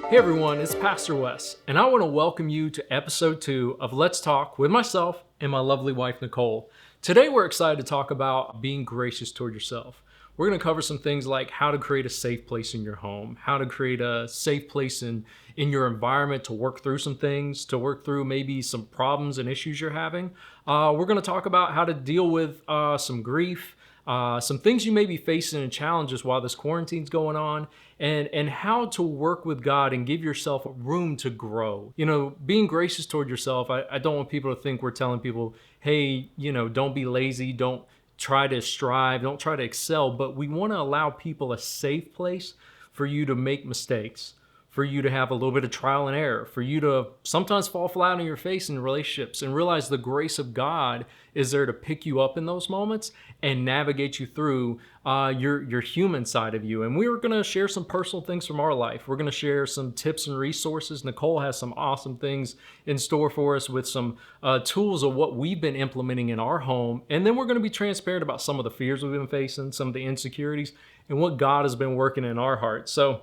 Hey everyone, it's Pastor Wes, and I want to welcome you to episode 2 of Let's Talk with myself and my lovely wife, Nicole. Today we're excited to talk about being gracious toward yourself. We're going to cover some things like how to create a safe place in your home, how to create a safe place in your environment to work through some things, to work through maybe some problems and issues you're having. We're going to talk about how to deal with some grief, some things you may be facing and challenges while this quarantine's going on, and how to work with God and give yourself room to grow. You know, being gracious toward yourself, I don't want people to think we're telling people, hey, don't be lazy, don't try to strive, don't try to excel, but we want to allow people a safe place for you to make mistakes, for you to have a little bit of trial and error, for you to sometimes fall flat on your face in relationships and realize the grace of God is there to pick you up in those moments and navigate you through your human side of you. And we're going to share some personal things from our life. We're going to share some tips and resources. Nicole has some awesome things in store for us with some tools of what we've been implementing in our home. And then we're going to be transparent about some of the fears we've been facing, some of the insecurities, and what God has been working in our hearts. So,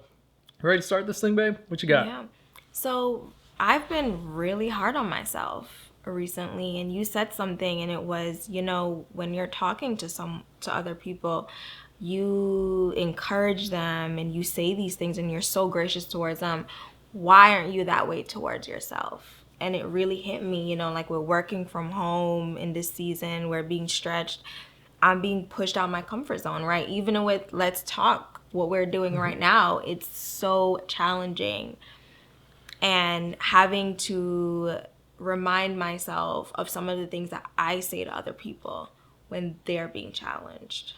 ready to start this thing, babe? What you got? Yeah. So I've been really hard on myself recently, and you said something, and it was, when you're talking to other people, you encourage them and you say these things and you're so gracious towards them. Why aren't you that way towards yourself? And it really hit me, like we're working from home in this season, we're being stretched. I'm being pushed out of my comfort zone, right? Even with Let's Talk, what we're doing right now, it's so challenging. And having to remind myself of some of the things that I say to other people when they're being challenged.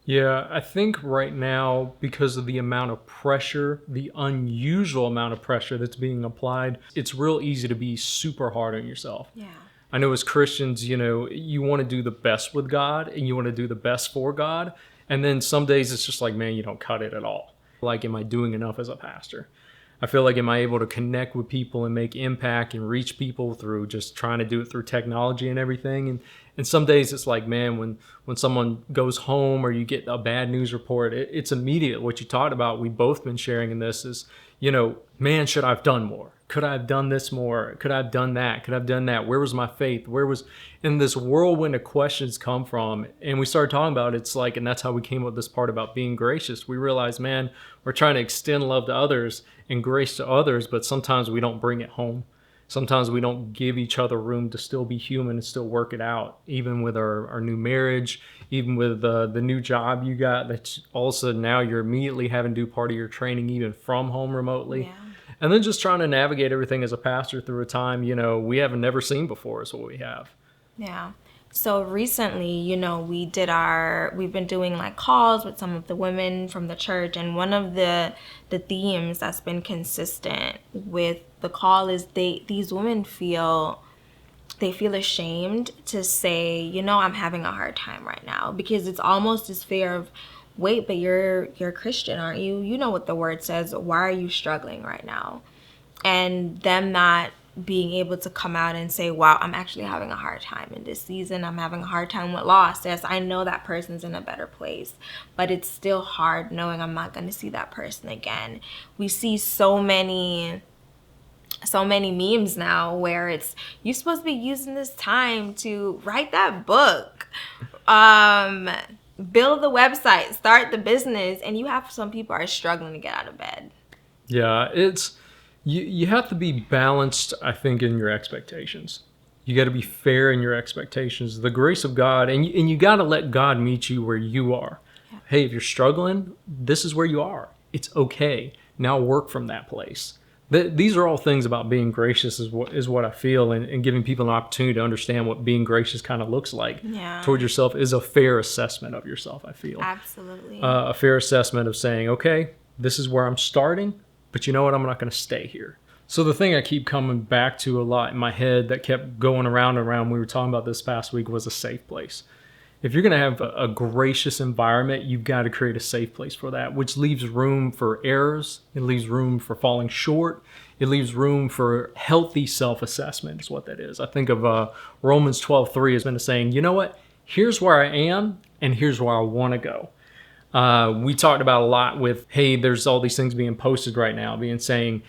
Yeah, I think right now, because of the amount of pressure, the unusual amount of pressure that's being applied, it's real easy to be super hard on yourself. Yeah. I know as Christians, you want to do the best with God and you want to do the best for God. And then some days it's just like, man, you don't cut it at all. Like, am I doing enough as a pastor? I feel like, am I able to connect with people and make impact and reach people through just trying to do it through technology and everything? And some days it's like, man, when someone goes home or you get a bad news report, it's immediate. What you talked about, we've both been sharing in this is, man, should I have done more? Could I have done this more? Could I have done that? Could I have done that? Where was my faith? And this whirlwind of questions come from? And we started talking about it's like, and that's how we came up with this part about being gracious. We realized, man, we're trying to extend love to others and grace to others, but sometimes we don't bring it home. Sometimes we don't give each other room to still be human and still work it out, even with our new marriage, even with the new job you got. That's all of a sudden now you're immediately having to do part of your training even from home remotely. Yeah. And then just trying to navigate everything as a pastor through a time, we haven't never seen before is what we have. Yeah. So recently, we've been doing like calls with some of the women from the church, and one of the themes that's been consistent with the call is these women feel ashamed to say, I'm having a hard time right now, because it's almost this fear of, wait, but you're Christian, aren't you? You know what the word says. Why are you struggling right now? And them not being able to come out and say, wow, I'm actually having a hard time in this season. I'm having a hard time with loss. Yes, I know that person's in a better place, but it's still hard knowing I'm not going to see that person again. We see so many memes now where it's, you're supposed to be using this time to write that book, build the website, start the business, and you have some people are struggling to get out of bed. Yeah, it's you have to be balanced, I think, in your expectations. You got to be fair in your expectations. The grace of God, and you got to let God meet you where you are. Yeah. Hey, if you're struggling, this is where you are. It's okay. Now work from that place. These are all things about being gracious is what I feel, and giving people an opportunity to understand what being gracious kind of looks like toward yourself is a fair assessment of yourself, I feel. Absolutely. A fair assessment of saying, okay, this is where I'm starting, but you know what? I'm not going to stay here. So the thing I keep coming back to a lot in my head that kept going around and around, we were talking about this past week, was a safe place. If you're going to have a gracious environment, you've got to create a safe place for that, which leaves room for errors. It leaves room for falling short. It leaves room for healthy self-assessment is what that is. I think of Romans 12:3 has been saying, you know what? Here's where I am and here's where I want to go. We talked about a lot with, hey, there's all these things being posted right now, being saying,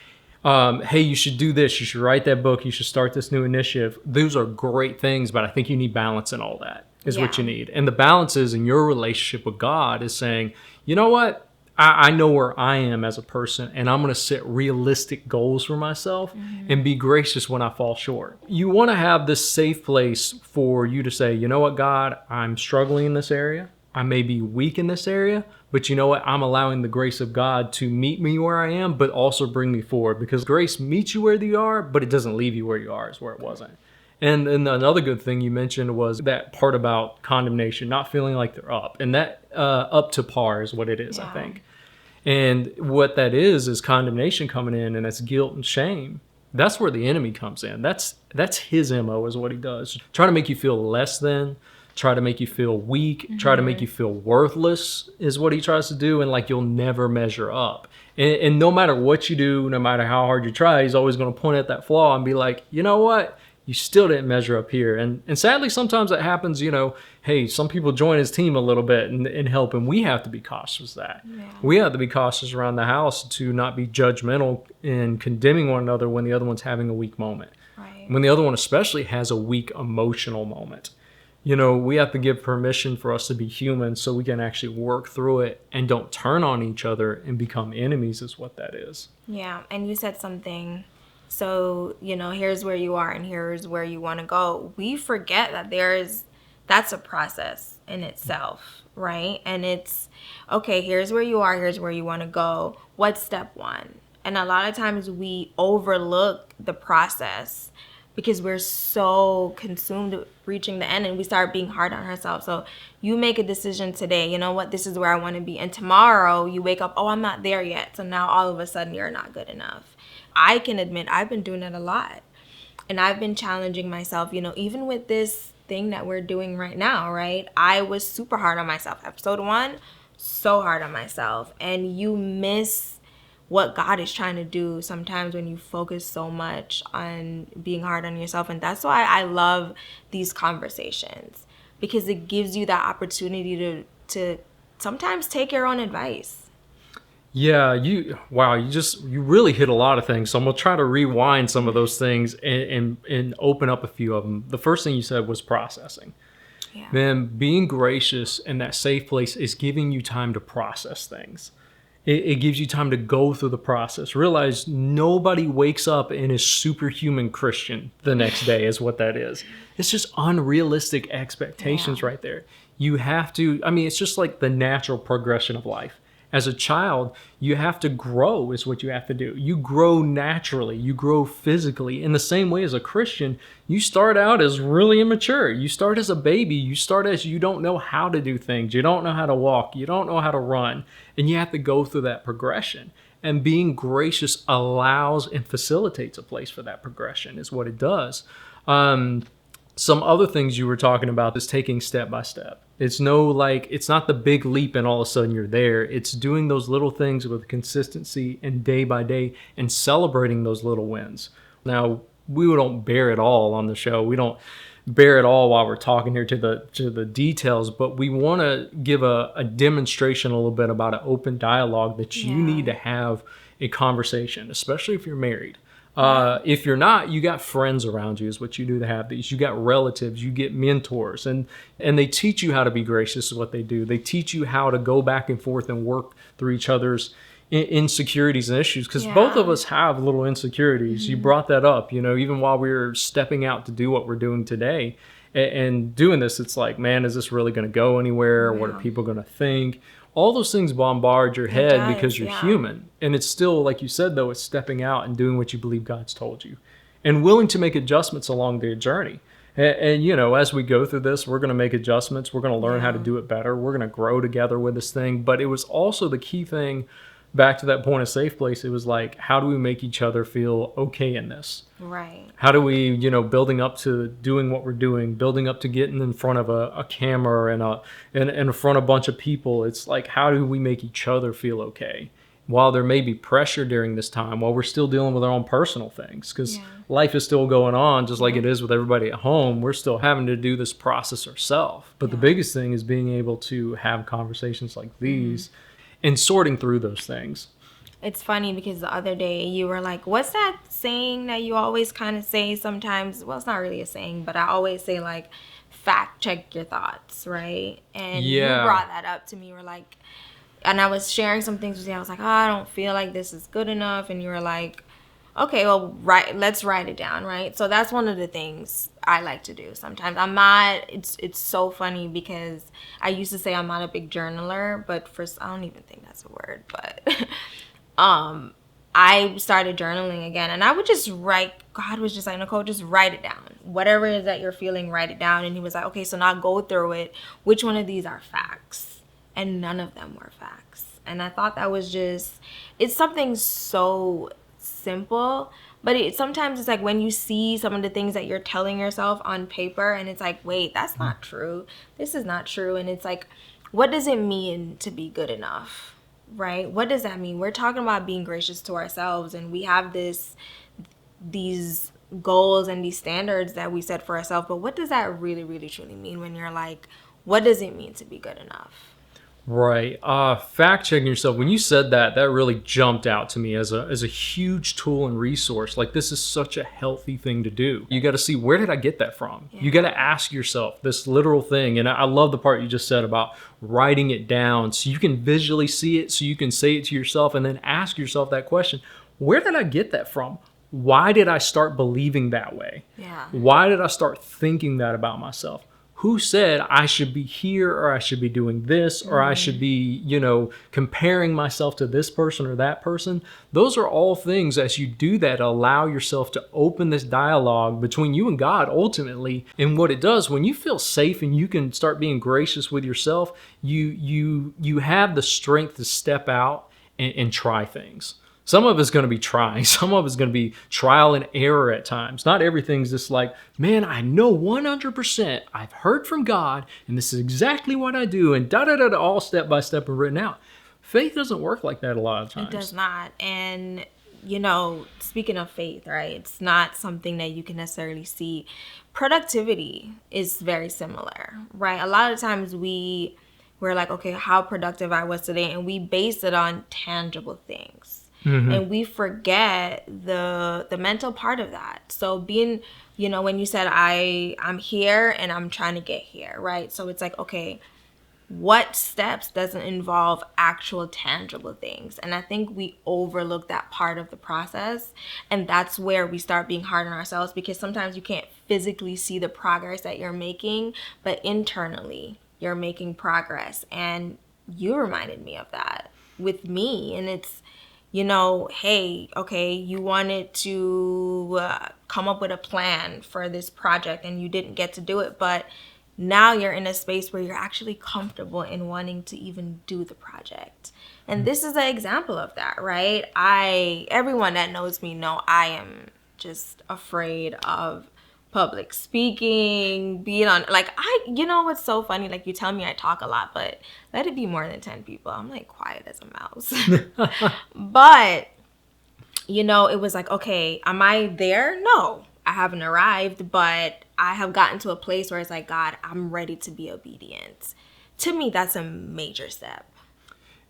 hey, you should do this, you should write that book, you should start this new initiative. Those are great things, but I think you need balance in all that is what you need. And the balance is in your relationship with God is saying, you know what? I know where I am as a person, and I'm going to set realistic goals for myself and be gracious when I fall short. You want to have this safe place for you to say, you know what, God, I'm struggling in this area. I may be weak in this area, but you know what? I'm allowing the grace of God to meet me where I am, but also bring me forward, because grace meets you where you are, but it doesn't leave you where you are, is where it wasn't. And another good thing you mentioned was that part about condemnation, not feeling like they're up. And that up to par is what it is, I think. And what that is condemnation coming in, and that's guilt and shame. That's where the enemy comes in. That's his MO, is what he does. Try to make you feel less than, try to make you feel weak, try to make you feel worthless is what he tries to do, and like you'll never measure up. And no matter what you do, no matter how hard you try, he's always going to point at that flaw and be like, you know what? You still didn't measure up here. And sadly, sometimes that happens, hey, some people join his team a little bit and help, and we have to be cautious of that. Yeah. We have to be cautious around the house to not be judgmental in condemning one another when the other one's having a weak moment. Right. When the other one especially has a weak emotional moment. We have to give permission for us to be human so we can actually work through it and don't turn on each other and become enemies, is what that is. Yeah, and you said something. So, here's where you are and here's where you want to go. We forget that that's a process in itself, right? And it's, okay, here's where you are, here's where you want to go. What's step one? And a lot of times we overlook the process because we're so consumed with reaching the end, and we start being hard on ourselves. So you make a decision today, you know what, this is where I want to be. And tomorrow you wake up, oh, I'm not there yet. So now all of a sudden you're not good enough. I can admit I've been doing it a lot. And I've been challenging myself, even with this thing that we're doing right now, right? I was super hard on myself. Episode 1, so hard on myself. And you miss what God is trying to do sometimes when you focus so much on being hard on yourself. And that's why I love these conversations, because it gives you that opportunity to sometimes take your own advice. Yeah, you really hit a lot of things. So I'm going to try to rewind some of those things and open up a few of them. The first thing you said was processing. Yeah. Then being gracious in that safe place is giving you time to process things. It gives you time to go through the process. Realize nobody wakes up and is superhuman Christian the next day, is what that is. It's just unrealistic expectations right there. You have to, it's just like the natural progression of life. As a child, you have to grow, is what you have to do. You grow naturally. You grow physically. In the same way as a Christian, you start out as really immature. You start as a baby. You start as you don't know how to do things. You don't know how to walk. You don't know how to run. And you have to go through that progression. And being gracious allows and facilitates a place for that progression, is what it does. Some other things you were talking about is taking step by step. It's not the big leap and all of a sudden you're there. It's doing those little things with consistency and day by day and celebrating those little wins. Now, we don't bear it all on the show. We don't bear it all while we're talking here to the details, but we want to give a demonstration a little bit about an open dialogue that you need to have a conversation, especially if you're married. If you're not, you got friends around you, is what you do to have these. You got relatives, you get mentors, and they teach you how to be gracious is what they do. They teach you how to go back and forth and work through each other's insecurities and issues, because both of us have little insecurities. You brought that up, even while we were stepping out to do what we're doing today and doing this, it's like, man, is this really going to go anywhere? What are people going to think? All those things bombard your head because you're human. And it's still, like you said, though, it's stepping out and doing what you believe God's told you and willing to make adjustments along the journey. And as we go through this, we're going to make adjustments. We're going to learn how to do it better. We're going to grow together with this thing. But it was also the key thing, back to that point of safe place. It was like, how do we make each other feel okay in this? Right. How do we, building up to doing what we're doing, building up to getting in front of a camera and in front of a bunch of people. It's like, how do we make each other feel okay? while there may be pressure during this time, while we're still dealing with our own personal things, because life is still going on just like it is with everybody at home, we're still having to do this process ourselves. But the biggest thing is being able to have conversations like these and sorting through those things. It's funny because the other day you were like, what's that saying that you always kind of say sometimes? Well, it's not really a saying, but I always say, like, fact check your thoughts, right? And you brought that up to me. You were like, and I was sharing some things with you. I was like, oh, I don't feel like this is good enough. And you were like, okay, well, let's write it down, right? So that's one of the things I like to do sometimes. It's so funny because I used to say I'm not a big journaler, but I don't even think that's a word, but I started journaling again, and I would just write. God was just like, Nicole, just write it down. Whatever it is that you're feeling, write it down. And he was like, okay, so now go through it. Which one of these are facts? And none of them were facts. And I thought that was it's something so simple, but sometimes it's like when you see some of the things that you're telling yourself on paper, and it's like, wait, that's not true. This is not true. And it's like, what does it mean to be good enough? Right? What does that mean? We're talking about being gracious to ourselves, and we have these goals and these standards that we set for ourselves, but what does that really, really, truly mean when you're like, what does it mean to be good enough? Right. Fact checking yourself. When you said that, that really jumped out to me as a huge tool and resource. Like, this is such a healthy thing to do. You got to see, where did I get that from? Yeah. You got to ask yourself this literal thing. And I love the part you just said about writing it down so you can visually see it, so you can say it to yourself, and then ask yourself that question. Where did I get that from? Why did I start believing that way? Yeah. Why did I start thinking that about myself? Who said I should be here, or I should be doing this, or I should be, comparing myself to this person or that person? Those are all things, as you do that, allow yourself to open this dialogue between you and God ultimately. And what it does, when you feel safe and you can start being gracious with yourself, you have the strength to step out and try things. Some of it's going to be trying. Some of it's going to be trial and error at times. Not everything's just like, man, I know 100%. I've heard from God, and this is exactly what I do, and da-da-da-da, all step by step and written out. Faith doesn't work like that a lot of times. It does not. And, speaking of faith, right, it's not something that you can necessarily see. Productivity is very similar, right? A lot of times we're like, okay, how productive I was today, and we base it on tangible things. Mm-hmm. And we forget the mental part of that. So being, when you said I'm here and I'm trying to get here, right? So it's like, okay, what steps doesn't involve actual tangible things? And I think we overlook that part of the process. And that's where we start being hard on ourselves, because sometimes you can't physically see the progress that you're making, but internally you're making progress. And you reminded me of that with me. And it's, hey, okay, you wanted to come up with a plan for this project and you didn't get to do it, but now you're in a space where you're actually comfortable in wanting to even do the project. And this is an example of that, right? Everyone that knows me know I am just afraid of public speaking, being on, what's so funny, like, you tell me I talk a lot, but let it be more than 10 people, I'm like quiet as a mouse. But it was like, okay, am I there? No, I haven't arrived, but I have gotten to a place where it's like, God, I'm ready to be obedient. To me, that's a major step.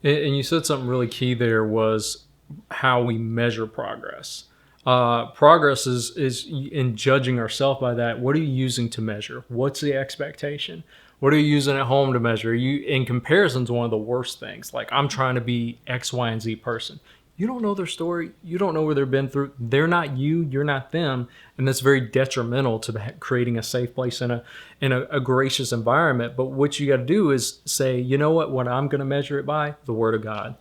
And you said something really key there, was how we measure progress. Progress is in judging ourselves by that. What are you using to measure? What's the expectation? What are you using at home to measure? In comparison is one of the worst things. Like, I'm trying to be X, Y, and Z person. You don't know their story. You don't know where they've been through. They're not you. You're not them. And that's very detrimental to creating a safe place in a gracious environment. But what you got to do is say, you know what I'm going to measure it by? The Word of God.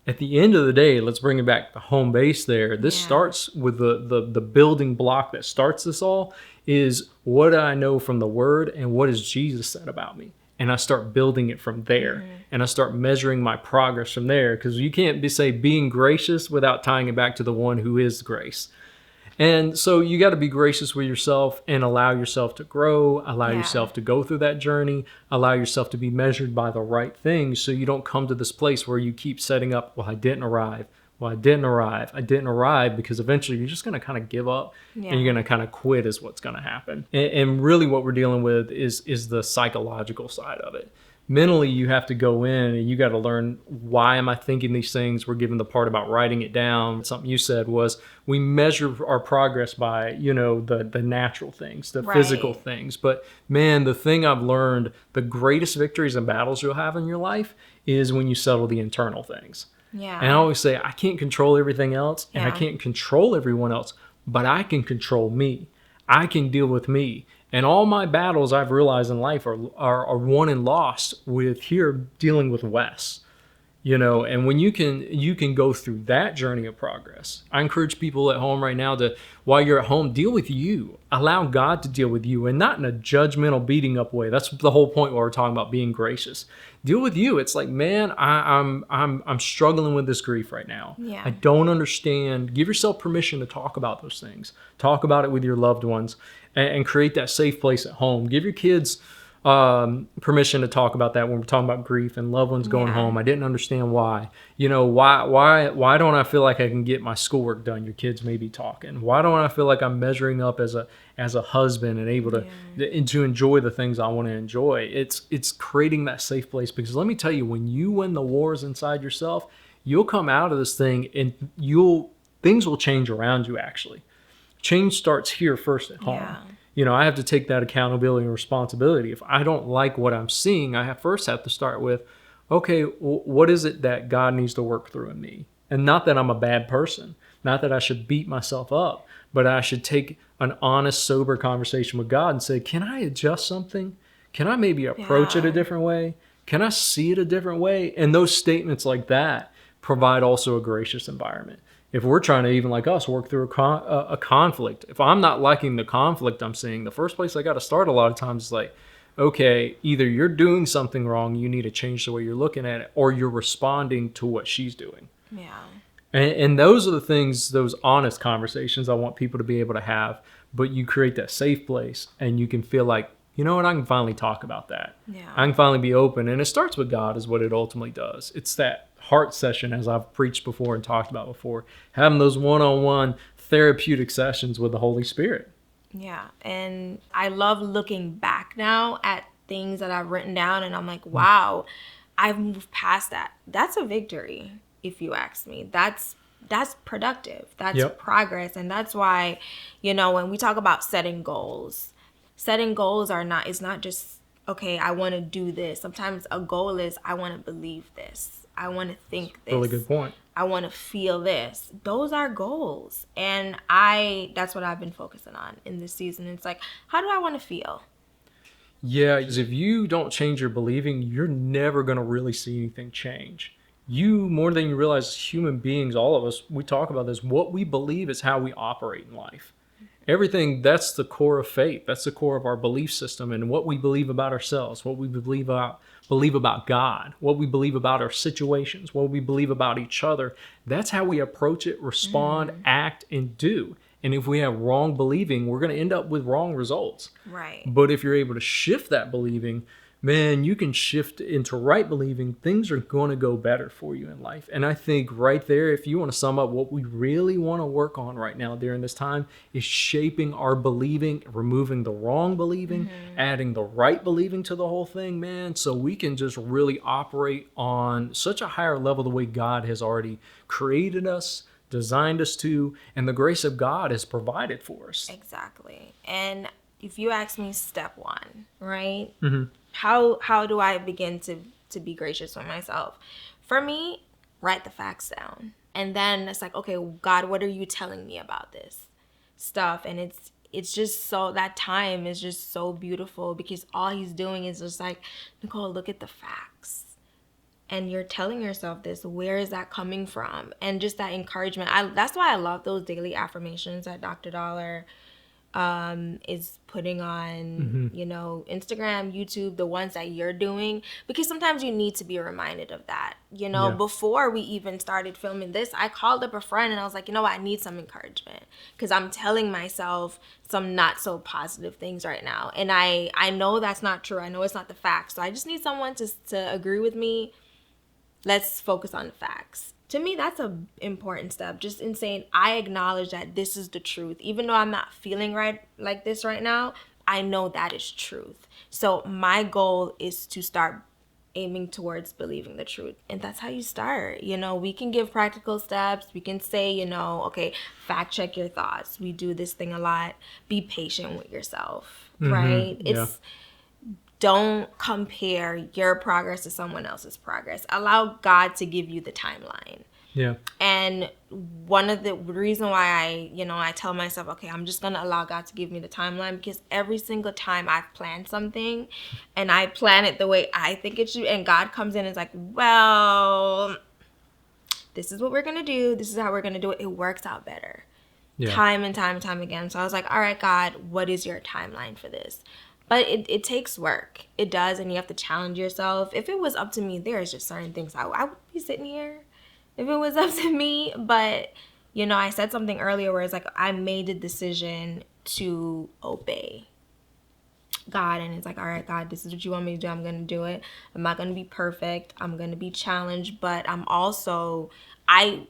At the end of the day, let's bring it back to home base there. This starts with the building block that starts this all is, what do I know from the Word and what has Jesus said about me? And I start building it from there. Mm-hmm. And I start measuring my progress from there, because you can't say being gracious without tying it back to the one who is grace. And so you got to be gracious with yourself and allow yourself to grow, allow Yeah. yourself to go through that journey, allow yourself to be measured by the right things so you don't come to this place where you keep setting up, well, I didn't arrive. Well, I didn't arrive. I didn't arrive, because eventually you're just going to kind of give up and you're Yeah. going to kind of quit is what's going to happen. And really what we're dealing with is the psychological side of it. Mentally, you have to go in and you got to learn, why am I thinking these things? We're given the part about writing it down. Something you said was, we measure our progress by, the natural things, the physical Right. things. But man, the thing I've learned, the greatest victories and battles you'll have in your life is when you settle the internal things. And I Yeah. always say, I can't control everything else and I Yeah. can't control everyone else, but I can control me. I can deal with me. And all my battles I've realized in life are won and lost with here dealing with Wes. And when you can go through that journey of progress. I encourage people at home right now to, while you're at home, deal with you. Allow God to deal with you, and not in a judgmental, beating up way. That's the whole point while we're talking about being gracious. Deal with you. It's like, man, I'm struggling with this grief right now. I Yeah. don't understand. Give yourself permission to talk about those things. Talk about it with your loved ones, and create that safe place at home. Give your kids permission to talk about that when we're talking about grief and loved ones going Yeah. home. I didn't understand why. Why don't I feel like I can get my schoolwork done? Your kids may be talking. Why don't I feel like I'm measuring up as a husband and able to enjoy the things I want to enjoy? It's creating that safe place, because let me tell you, when you win the wars inside yourself, you'll come out of this thing and things will change around you. Actually, change starts here first at home. Yeah. I have to take that accountability and responsibility. If I don't like what I'm seeing, I first have to start with, okay, what is it that God needs to work through in me? And not that I'm a bad person, not that I should beat myself up, but I should take an honest, sober conversation with God and say, can I adjust something? Can I maybe approach it a Yeah. different way? Can I see it a different way? And those statements like that provide also a gracious environment. If we're trying to, even like us, work through a conflict, if I'm not liking the conflict I'm seeing, the first place I got to start a lot of times is like, okay, either you're doing something wrong, you need to change the way you're looking at it, or you're responding to what she's doing. Yeah. And those are the things, those honest conversations I want people to be able to have. But you create that safe place and you can feel like, you know what, I can finally talk about that. Yeah. I can finally be open. And it starts with God is what it ultimately does. It's that heart session, as I've preached before and talked about before, having those one-on-one therapeutic sessions with the Holy Spirit. Yeah. And I love looking back now at things that I've written down, and I'm like, wow, I've moved past that. That's a victory, if you ask me. That's productive. That's Yep. progress. And that's why, when we talk about setting goals it's not just, okay, I want to do this. Sometimes a goal is, I want to believe this. I want to think this. Really good point. I want to feel this. Those are goals. And that's what I've been focusing on in this season. It's like, how do I want to feel? Yeah, because if you don't change your believing, you're never going to really see anything change. You, more than you realize, as human beings, all of us, we talk about this. What we believe is how we operate in life. Everything, that's the core of faith. That's the core of our belief system, and what we believe about ourselves, what we believe about God, what we believe about our situations, what we believe about each other. That's how we approach it, respond, act, and do. And if we have wrong believing, we're going to end up with wrong results. Right. But if you're able to shift that believing, man, you can shift into right believing, things are going to go better for you in life. And I think right there, if you want to sum up what we really want to work on right now during this time, is shaping our believing, removing the wrong believing, adding the right believing to the whole thing, man, so we can just really operate on such a higher level the way God has already created us, designed us to, and the grace of God has provided for us. Exactly. And if you ask me, step one, right? Mm-hmm. How do I begin to be gracious with myself? For me, write the facts down. And then it's like, okay, God, what are you telling me about this stuff? And it's just so, that time is just so beautiful, because all he's doing is just like, Nicole, look at the facts. And you're telling yourself this. Where is that coming from? And just that encouragement. That's why I love those daily affirmations that Dr. Dollar is putting on, Instagram, YouTube, the ones that you're doing, because sometimes you need to be reminded of that. Yeah. Before we even started filming this, I called up a friend and I was like, I need some encouragement, because I'm telling myself some not so positive things right now. And I know that's not true. I know it's not the facts. So I just need someone to agree with me. Let's focus on the facts. To me, that's an important step. Just in saying, I acknowledge that this is the truth. Even though I'm not feeling right like this right now, I know that is truth. So my goal is to start aiming towards believing the truth. And that's how you start. We can give practical steps. We can say, okay, fact check your thoughts. We do this thing a lot. Be patient with yourself, right? Yeah. Don't compare your progress to someone else's progress. Allow God to give you the timeline. Yeah. And one of the reason why I tell myself, okay, I'm just going to allow God to give me the timeline, because every single time I've planned something and I plan it the way I think it should, and God comes in and is like, well, this is what we're going to do. This is how we're going to do it. It works out better. Yeah. Time and time and time again. So I was like, all right, God, what is your timeline for this? But it takes work. It does, and you have to challenge yourself. If it was up to me, there's just certain things I would be sitting here if it was up to me. But, I said something earlier where it's like I made the decision to obey God. And it's like, all right, God, this is what you want me to do. I'm going to do it. I'm not going to be perfect. I'm going to be challenged. But I'm also, I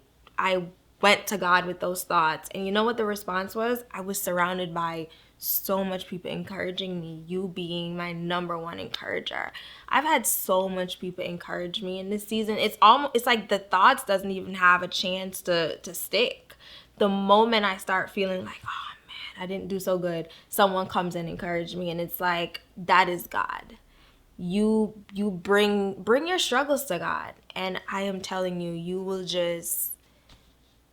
went to God with those thoughts. And you know what the response was? I was surrounded by so much people encouraging me, you being my number one encourager. I've had so much people encourage me in this season. It's like the thoughts doesn't even have a chance to stick. The moment I start feeling like, oh man, I didn't do so good, someone comes and encourages me, and it's like, that is God. You bring your struggles to God, and I am telling you, you will it's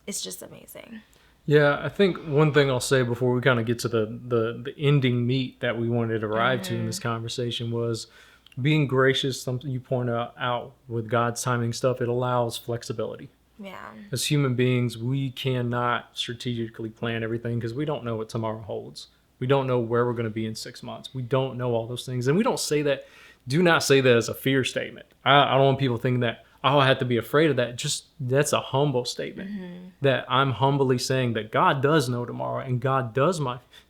just amazing. Yeah, I think one thing I'll say before we kind of get to the ending meat that we wanted to arrive to in this conversation was being gracious. Something you point out with God's timing stuff, it allows flexibility. Yeah. As human beings, we cannot strategically plan everything because we don't know what tomorrow holds. We don't know where we're going to be in 6 months. We don't know all those things. And we don't say that, do not say that as a fear statement. I don't want people thinking that, oh, I have to be afraid of that. Just that's a humble statement that I'm humbly saying that God does know tomorrow, and God does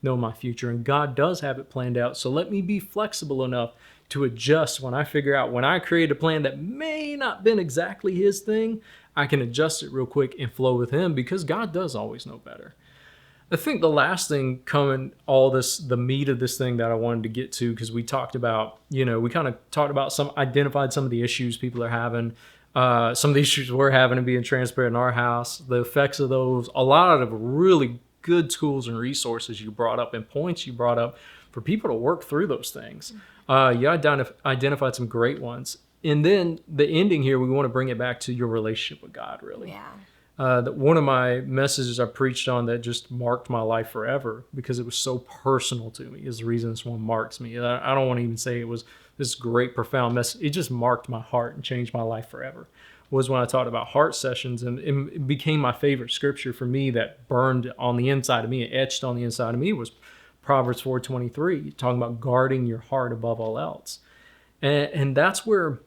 know my future, and God does have it planned out. So let me be flexible enough to adjust when I figure out, when I create a plan that may not been exactly his thing, I can adjust it real quick and flow with him, because God does always know better. I think the last thing coming, the meat of this thing that I wanted to get to, because we talked about, we kind of talked about identified some of the issues people are having, some of the issues we're having and being transparent in our house, the effects of those, a lot of really good tools and resources you brought up and points you brought up for people to work through those things. You identified some great ones. And then the ending here, we want to bring it back to your relationship with God, really. Yeah. One of my messages I preached on that just marked my life forever, because it was so personal to me, is the reason this one marks me. I don't want to even say it was this great, profound message. It just marked my heart and changed my life forever. Was when I talked about heart sessions, and it became my favorite scripture for me that burned on the inside of me, etched on the inside of me, was Proverbs 4:23, talking about guarding your heart above all else. And that's where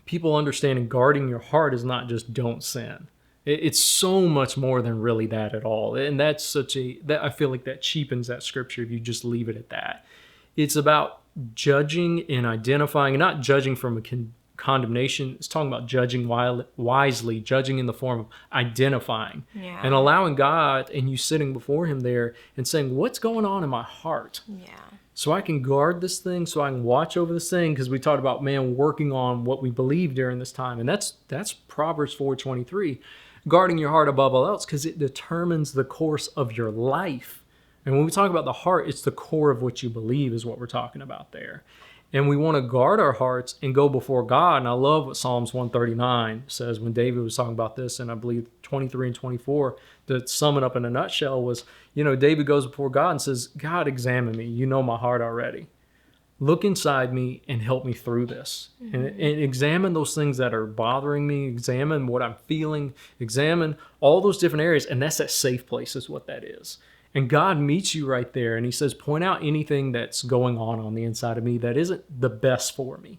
people understanding guarding your heart is not just don't sin. It's so much more than really that at all. And that's that I feel like that cheapens that scripture if you just leave it at that. It's about judging and identifying, and not judging from a condemnation. It's talking about judging wisely, judging in the form of identifying and allowing God, and you sitting before him there and saying, what's going on in my heart? Yeah. So I can guard this thing, so I can watch over this thing, because we talked about, working on what we believe during this time. And that's Proverbs 4:23. Guarding your heart above all else, because it determines the course of your life. And when we talk about the heart, it's the core of what you believe is what we're talking about there. And we want to guard our hearts and go before God. And I love what Psalms 139 says when David was talking about this, and I believe 23 and 24, to sum it up in a nutshell, was, David goes before God and says, God, examine me. You know my heart already. Look inside me and help me through this. And examine those things that are bothering me. Examine what I'm feeling. Examine all those different areas. And that's that safe place is what that is. And God meets you right there and he says, point out anything that's going on the inside of me that isn't the best for me.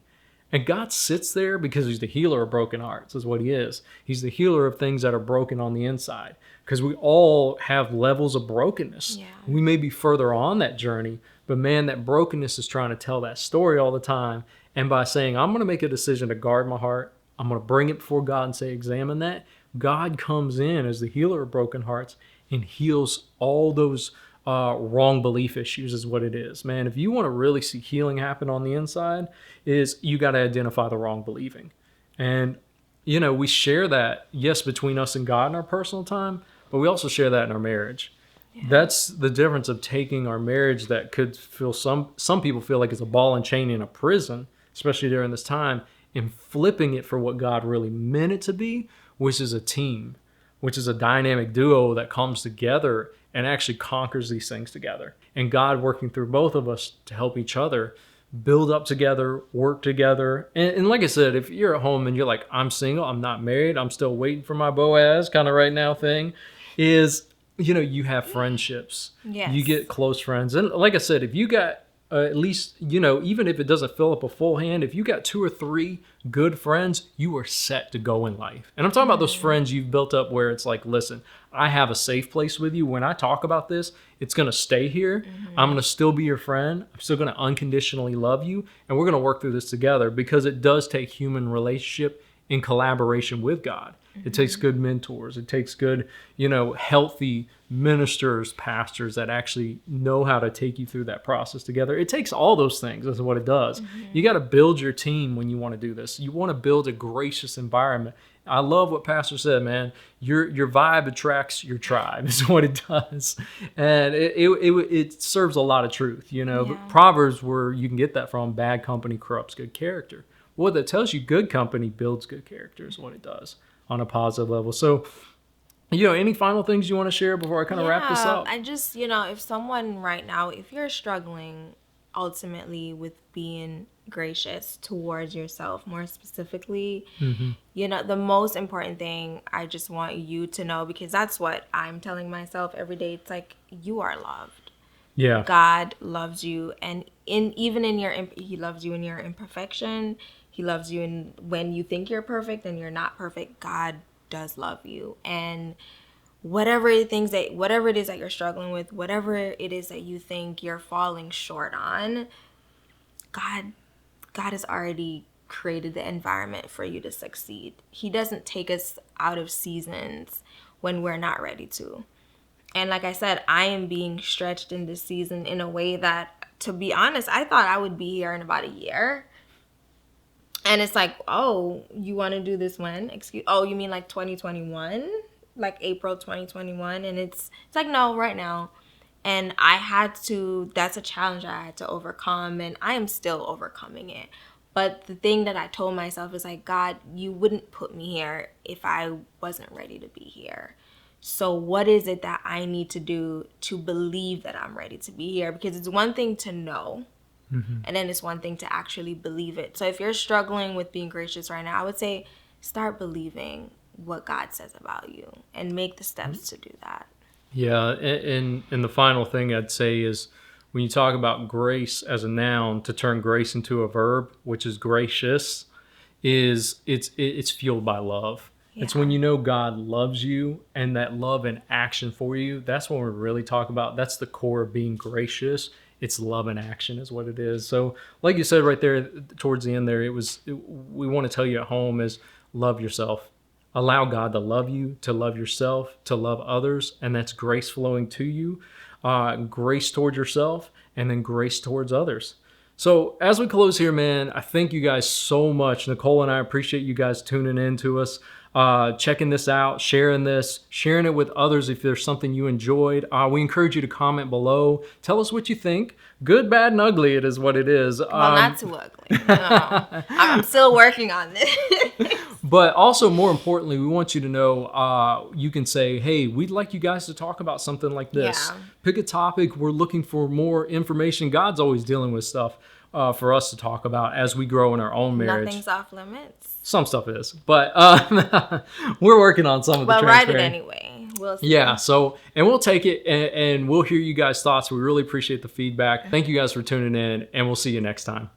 And God sits there because he's the healer of broken hearts, is what he is. He's the healer of things that are broken on the inside, because we all have levels of brokenness. Yeah. We may be further on that journey, but man, that brokenness is trying to tell that story all the time. And by saying, I'm going to make a decision to guard my heart, I'm going to bring it before God and say, examine that. God comes in as the healer of broken hearts and heals all those wrong belief issues, is what it is. Man, if you want to really see healing happen on the inside, is you got to identify the wrong believing. And, we share that, yes, between us and God in our personal time, but we also share that in our marriage. Yeah. That's the difference of taking our marriage that could feel, some people feel like it's a ball and chain in a prison, especially during this time, and flipping it for what God really meant it to be, which is a team, which is a dynamic duo that comes together and actually conquers these things together. And God working through both of us to help each other build up together, work together. And like I said, if you're at home and you're like, I'm single, I'm not married, I'm still waiting for my Boaz kind of right now thing, is, you have friendships. Yes. You get close friends. And like I said, if you got at least, even if it doesn't fill up a full hand, if you got 2 or 3 good friends, you are set to go in life. And I'm talking about those friends you've built up where it's like, listen, I have a safe place with you. When I talk about this, it's going to stay here. I'm going to still be your friend. I'm still going to unconditionally love you. And we're going to work through this together, because it does take human relationship in collaboration with God. It takes good mentors. It takes good, healthy ministers, pastors that actually know how to take you through that process together. It takes all those things. That's what it does. You got to build your team when you want to do this. You want to build a gracious environment. I love what Pastor said, man. Your vibe attracts your tribe is what it does. And it serves a lot of truth. Proverbs, where you can get that from, bad company corrupts good character. What that tells you, good company builds good character is what it does on a positive level. So, any final things you want to share before I kind of wrap this up? I just, if someone right now, if you're struggling ultimately with being gracious towards yourself, more specifically, the most important thing I just want you to know, because that's what I'm telling myself every day. It's like, you are loved. Yeah. God loves you. And He loves you in your imperfection. He loves you when you think you're perfect and you're not perfect. God does love you. And whatever it is that you're struggling with, whatever it is that you think you're falling short on, God has already created the environment for you to succeed. He doesn't take us out of seasons when we're not ready to. And like I said, I am being stretched in this season in a way that, to be honest, I thought I would be here in about a year. And it's like, oh, you want to do this when? You mean like 2021? Like April 2021? And it's like, no, right now. And that's a challenge I had to overcome, and I am still overcoming it. But the thing that I told myself is like, God, you wouldn't put me here if I wasn't ready to be here. So what is it that I need to do to believe that I'm ready to be here? Because it's one thing to know, and then it's one thing to actually believe it. So if you're struggling with being gracious right now, I would say start believing what God says about you and make the steps to do that. Yeah, and the final thing I'd say is, when you talk about grace as a noun, to turn grace into a verb, which is gracious, it's fueled by love. Yeah. It's when God loves you, and that love in action for you. That's when we really talk about. That's the core of being gracious. It's love in action is what it is. So like you said right there towards the end there, we want to tell you at home is love yourself. Allow God to love you, to love yourself, to love others, and that's grace flowing to you, grace towards yourself, and then grace towards others. So as we close here, man, I thank you guys so much. Nicole and I appreciate you guys tuning in to us, checking this out, sharing it with others if there's something you enjoyed. We encourage you to comment below. Tell us what you think. Good, bad, and ugly, it is what it is. Well, not too ugly. No. I'm still working on this. But also, more importantly, we want you to know, you can say, hey, we'd like you guys to talk about something like this. Yeah. Pick a topic. We're looking for more information. God's always dealing with stuff for us to talk about as we grow in our own marriage. Nothing's off limits. Some stuff is, but we're working on some of the transparency. But write it anyway. We'll see. Yeah, so, and we'll take it and we'll hear you guys' thoughts. We really appreciate the feedback. Thank you guys for tuning in, and we'll see you next time.